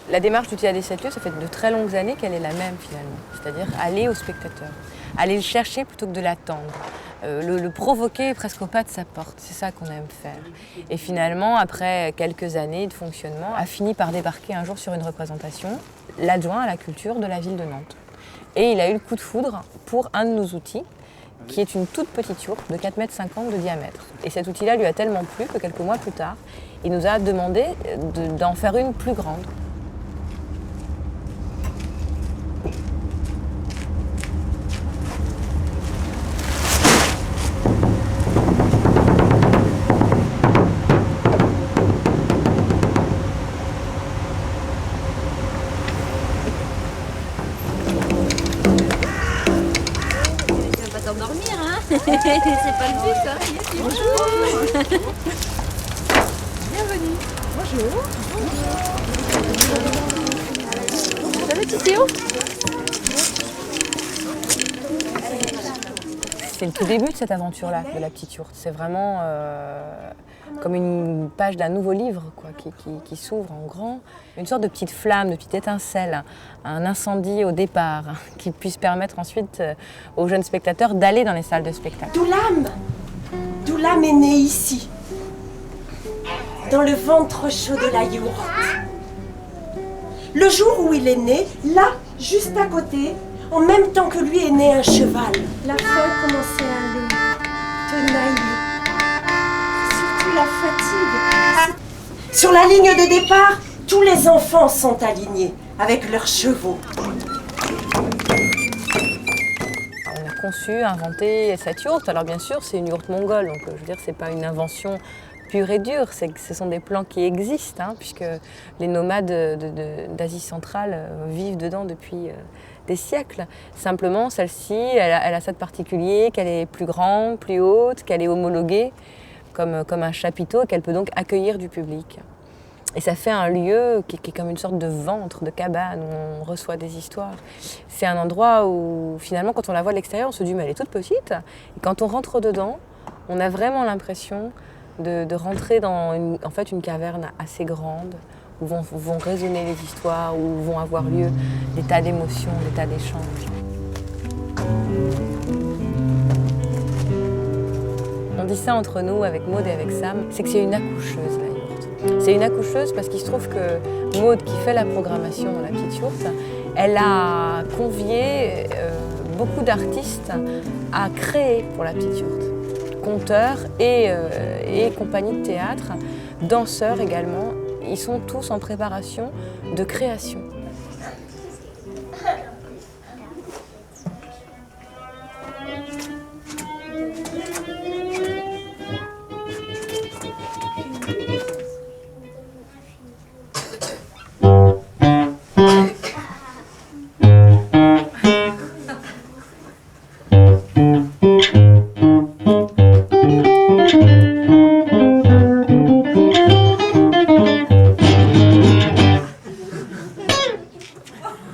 La démarche du Théâtre des 7 lieux, ça fait de très longues années qu'elle est la même finalement. C'est-à-dire aller au spectateur, aller le chercher plutôt que de l'attendre, le provoquer presque au pas de sa porte. C'est ça qu'on aime faire. Et finalement, après quelques années de fonctionnement, a fini par débarquer un jour sur une représentation l'adjoint à la culture de la ville de Nantes. Et il a eu le coup de foudre pour un de nos outils, qui est une toute petite yourte de 4,50 m de diamètre. Et cet outil-là lui a tellement plu que quelques mois plus tard, il nous a demandé d'en faire une plus grande. Dormir, hein. C'est pas le but, hein. Bonjour. Bienvenue. Bonjour. Vous avez Titio? C'est le tout début de cette aventure-là, de la petite yourte. C'est vraiment comme une page d'un nouveau livre quoi, qui s'ouvre en grand. Une sorte de petite flamme, de petite étincelle, un incendie au départ, qui puisse permettre ensuite aux jeunes spectateurs d'aller dans les salles de spectacle. D'où l'âme est née ici, dans le ventre chaud de la yourte. Le jour où il est né, là, juste à côté, en même temps que lui est né un cheval. La folle commençait à le tenailler. Surtout la fatigue. Sur la ligne de départ, tous les enfants sont alignés avec leurs chevaux. On a conçu, inventé cette yourte. Alors bien sûr, c'est une yourte mongole, donc je veux dire, c'est pas une invention pure et dure, ce sont des plans qui existent, hein, puisque les nomades d'Asie centrale vivent dedans depuis des siècles. Simplement, celle-ci, elle a ça de particulier, qu'elle est plus grande, plus haute, qu'elle est homologuée comme un chapiteau, qu'elle peut donc accueillir du public. Et ça fait un lieu qui est comme une sorte de ventre, de cabane, où on reçoit des histoires. C'est un endroit où, finalement, quand on la voit de l'extérieur, on se dit « mais elle est toute petite ». Et quand on rentre dedans, on a vraiment l'impression de rentrer dans une caverne assez grande, où vont résonner les histoires, où vont avoir lieu des tas d'émotions, des tas d'échanges. On dit ça entre nous, avec Maud et avec Sam, c'est que c'est une accoucheuse, la yourte. C'est une accoucheuse parce qu'il se trouve que Maud, qui fait la programmation dans la petite yourte, elle a convié beaucoup d'artistes à créer pour la petite yourte. Conteurs et compagnies de théâtre, danseurs également. Ils sont tous en préparation de création.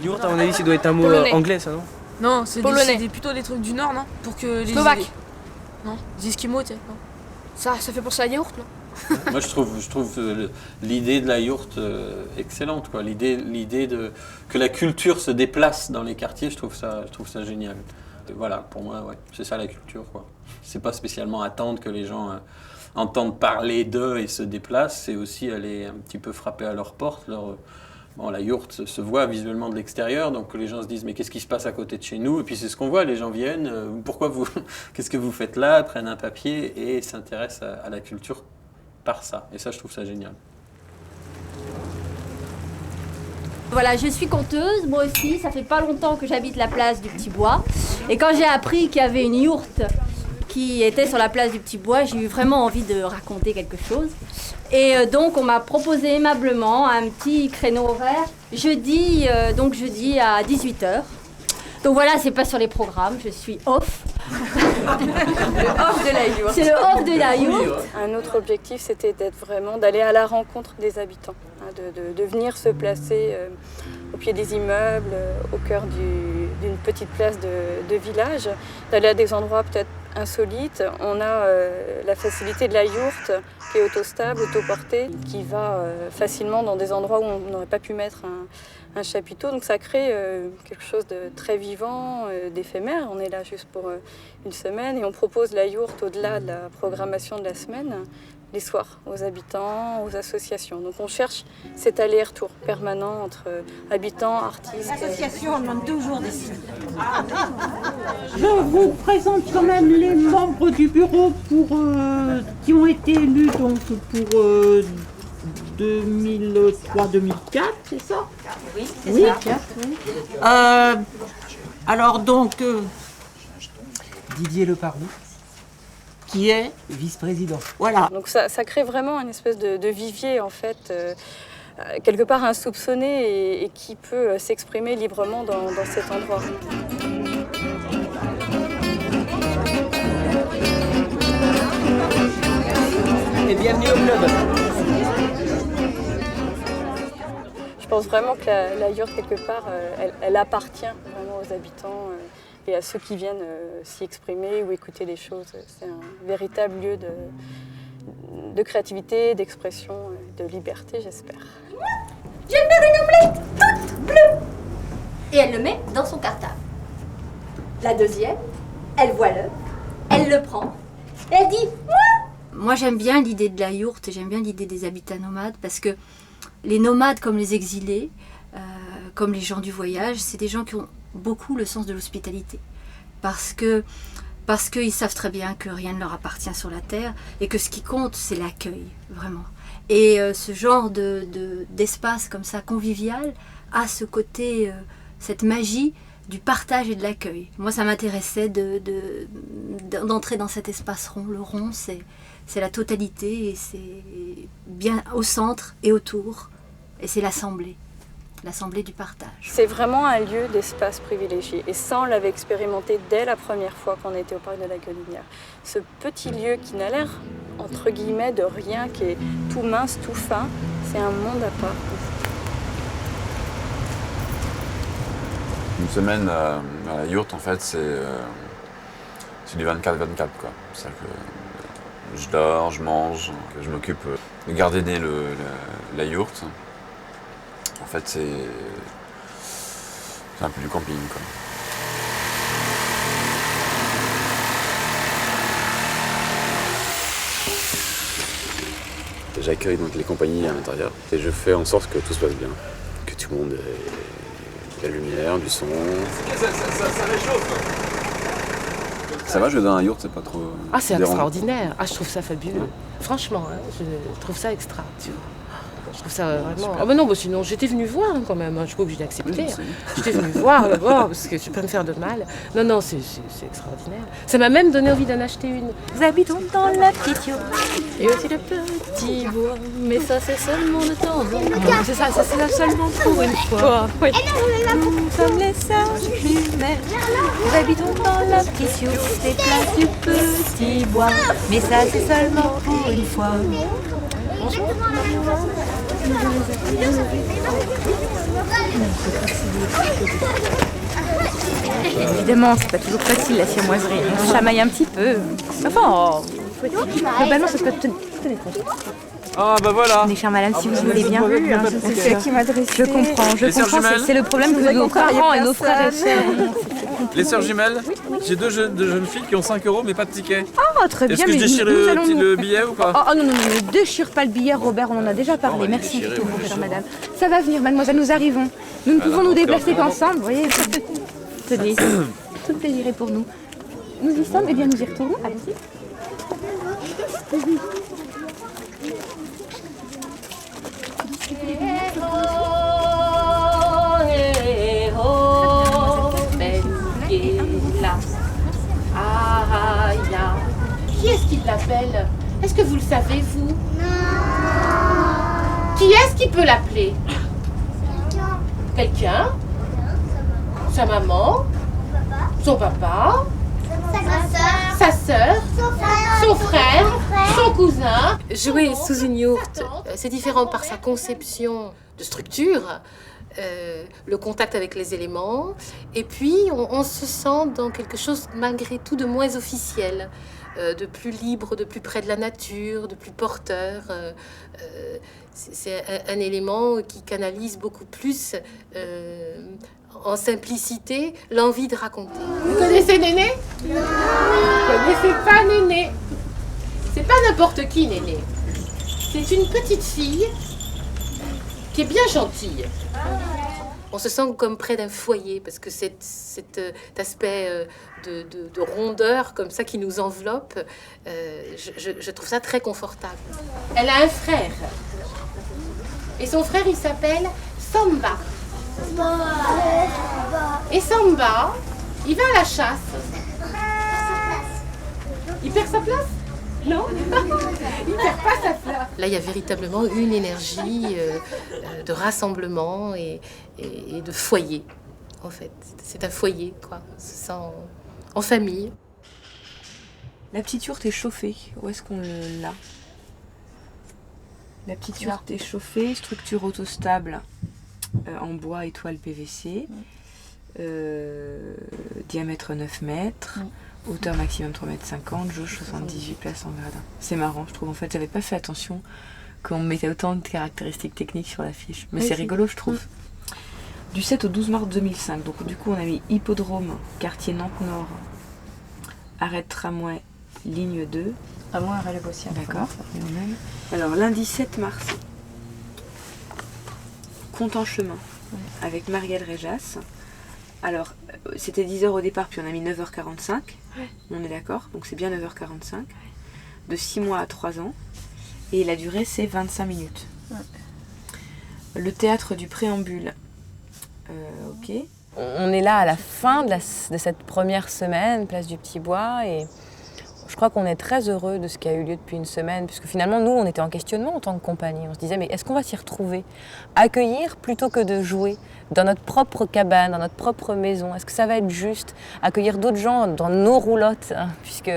Yourte, à mon avis, ça doit être un mot anglais, ça, non? Non, c'est plutôt des trucs du Nord, non? Pour que les Slovaque. Non, les Esquimaux, tu sais. Ça fait penser à la yaourt, non? Moi, je trouve l'idée de la yourte excellente, quoi. L'idée que la culture se déplace dans les quartiers, je trouve ça génial. Et voilà, pour moi, ouais, c'est ça la culture, quoi. C'est pas spécialement attendre que les gens entendent parler d'eux et se déplacent, c'est aussi aller un petit peu frapper à leur porte. Bon, la yourte se voit visuellement de l'extérieur, donc les gens se disent mais qu'est-ce qui se passe à côté de chez nous? Et puis c'est ce qu'on voit, les gens viennent, qu'est-ce que vous faites là? Prennent un papier et s'intéressent à la culture par ça. Et ça, je trouve ça génial. Voilà, je suis conteuse, moi aussi, ça fait pas longtemps que j'habite la place du Petit Bois. Et quand j'ai appris qu'il y avait une yourte qui était sur la place du Petit Bois, j'ai eu vraiment envie de raconter quelque chose. Et donc on m'a proposé aimablement un petit créneau horaire, jeudi à 18h. Donc voilà, c'est pas sur les programmes, je suis off. Le off de la yourte. C'est le off de la yourte. Un autre objectif, c'était d'aller à la rencontre des habitants, hein, de venir se placer au pied des immeubles, au cœur d'une petite place de village, d'aller à des endroits peut-être insolite. On a la facilité de la yourte qui est autostable, autoportée, qui va facilement dans des endroits où on n'aurait pas pu mettre un chapiteau. Donc ça crée quelque chose de très vivant, d'éphémère. On est là juste pour une semaine et on propose la yourte au-delà de la programmation de la semaine, les soirs, aux habitants, aux associations. Donc on cherche cet aller-retour permanent entre habitants, artistes. L'association demande toujours des signes. Je vous présente quand même les membres du bureau qui ont été élus donc, pour 2003-2004, c'est ça? Oui, c'est ça. Alors donc, Didier Leparoux, qui est vice-président. Voilà. Donc ça crée vraiment une espèce de vivier en fait, quelque part insoupçonné et qui peut s'exprimer librement dans cet endroit. Et bienvenue au club. Je pense vraiment que la yourte quelque part, elle appartient vraiment aux habitants et à ceux qui viennent s'y exprimer ou écouter les choses. C'est un véritable lieu de créativité, d'expression, de liberté, j'espère. Je vais faire une omelette toute bleue. Et elle le met dans son cartable. La deuxième, elle voit l'œuf, elle le prend, et elle dit « Moi j'aime bien l'idée de la yourte et j'aime bien l'idée des habitats nomades parce que les nomades comme les exilés, comme les gens du voyage, c'est des gens qui ont beaucoup le sens de l'hospitalité. Parce qu'ils savent très bien que rien ne leur appartient sur la terre et que ce qui compte, c'est l'accueil, vraiment. Et ce genre d'espace comme ça, convivial, a ce côté, cette magie du partage et de l'accueil. Moi, ça m'intéressait d'entrer dans cet espace rond. Le rond, c'est la totalité et c'est bien au centre et autour. Et c'est l'assemblée du partage. C'est vraiment un lieu d'espace privilégié. Et ça, on l'avait expérimenté dès la première fois qu'on était au parc de la Gueulinière. Ce petit lieu qui n'a l'air, entre guillemets, de rien, qui est tout mince, tout fin, c'est un monde à part. Une semaine à la yourte, en fait, c'est du 24-24, quoi. C'est-à-dire que je dors, je mange, je m'occupe de garder la yourte. En fait, c'est un peu du camping, quoi. J'accueille donc les compagnies à l'intérieur et je fais en sorte que tout se passe bien, que tout le monde ait la lumière, du son. Ça réchauffe. Ça va, je vais dans un yourte, c'est pas trop. Ah, c'est dérangeant. extraordinaire. Ah, je trouve ça fabuleux. Franchement, hein, je trouve ça extra. Tu vois. Je trouve ça vraiment. Ah, bah non, bah sinon, j'étais venue voir hein, quand même. Je suis pas obligée d'accepter. Hein. J'étais venue voir d'abord parce que je peux me faire de mal. Non, c'est extraordinaire. Ça m'a même donné envie d'en acheter une. Nous habitons dans la petite yourte et aussi le petit bois. Mais ça, c'est seulement de temps en temps. C'est ça, c'est seulement pour une fois. Oui. Nous sommes les sœurs jumelles. Nous habitons dans la petite yourte et place du petit bois. Mais ça, c'est seulement pour une fois. Bonjour. Évidemment, c'est pas toujours facile la siamoiserie. On se chamaille un petit peu. Enfin, globalement, ça se passe. Tenez, Ah bah voilà. Mes chers madame, si vous voulez bien. C'est ça qui m'a dressé. Je comprends. C'est le problème que nos parents et nos frères et sœurs. Les sœurs jumelles, j'ai deux jeunes filles qui ont 5 € mais pas de ticket. Ah, très bien. Est-ce que je déchire le billet ou pas? Oh non, ne déchire pas le billet, Robert, on en a déjà parlé. Merci infiniment, chère madame. Ça va venir, mademoiselle, nous arrivons. Nous ne pouvons nous déplacer qu'ensemble, vous voyez. Tenez, tout le plaisir est pour nous. Nous y sommes, et bien nous y retournons. Allez-y. Qui est-ce qui l'appelle? Est-ce que vous le savez, vous? Non. Qui est-ce qui peut l'appeler? Quelqu'un? Sa maman? Son papa? Sa sœur? Son frère? Son cousin? Jouer sous une yourte, c'est différent par sa conception de structure le contact avec les éléments. Et puis, on se sent dans quelque chose, malgré tout, de moins officiel, de plus libre, de plus près de la nature, de plus porteur. C'est un élément qui canalise beaucoup plus, en simplicité, l'envie de raconter. Vous connaissez Néné? Non. Vous connaissez pas Néné? C'est pas n'importe qui, Néné. C'est une petite fille qui est bien gentille. On se sent comme près d'un foyer parce que cet aspect de rondeur comme ça qui nous enveloppe, je trouve ça très confortable. Elle a un frère. Et son frère, il s'appelle Samba. Et Samba, il va à la chasse. Il perd sa place? Non, il perd pas sa place. Là, il y a véritablement une énergie de rassemblement et de foyer, en fait. C'est un foyer, quoi. On se sent en famille. La petite yourte est chauffée. Où est-ce qu'on l'a? La petite yourte est chauffée, structure autostable en bois et toile PVC, diamètre 9 mètres, hauteur maximum 3,50 m, jauge 78 places en gradin. C'est marrant, je trouve. En fait, j'avais pas fait attention qu'on mettait autant de caractéristiques techniques sur la fiche. Mais oui, c'est rigolo, je trouve. Du 7 au 12 mars 2005. Donc, du coup, on a mis hippodrome, quartier Nantes-Nord, arrêt de tramway, ligne 2. Vraiment un relais aussi. D'accord. Alors, lundi 7 mars, compte en chemin avec Marielle Réjas. Alors, c'était 10h au départ, puis on a mis 9h45. On est d'accord, donc c'est bien 9h45. De 6 mois à 3 ans. Et la durée, c'est 25 minutes. Le théâtre du préambule. Ok. On est là à la fin de cette première semaine, place du Petit Bois, et je crois qu'on est très heureux de ce qui a eu lieu depuis une semaine, puisque finalement, nous, on était en questionnement en tant que compagnie. On se disait, mais est-ce qu'on va s'y retrouver? Accueillir plutôt que de jouer dans notre propre cabane, dans notre propre maison. Est-ce que ça va être juste? Accueillir d'autres gens dans nos roulottes, hein, puisque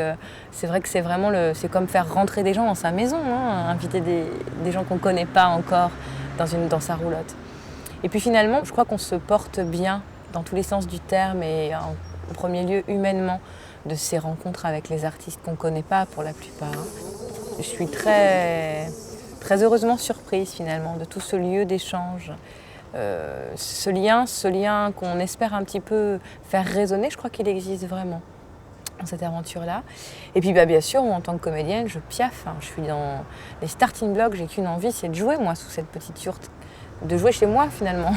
c'est vrai que c'est vraiment c'est comme faire rentrer des gens dans sa maison, hein, inviter des gens qu'on ne connaît pas encore dans sa roulotte. Et puis finalement, je crois qu'on se porte bien dans tous les sens du terme et en premier lieu humainement, de ces rencontres avec les artistes qu'on ne connaît pas pour la plupart. Je suis très, très heureusement surprise finalement de tout ce lieu d'échange. Ce lien qu'on espère un petit peu faire résonner, je crois qu'il existe vraiment dans cette aventure-là. Et puis bien sûr, moi, en tant que comédienne, je piaffe. Hein. Je suis dans les starting blocks, j'ai qu'une envie, c'est de jouer moi sous cette petite yourte. De jouer chez moi finalement.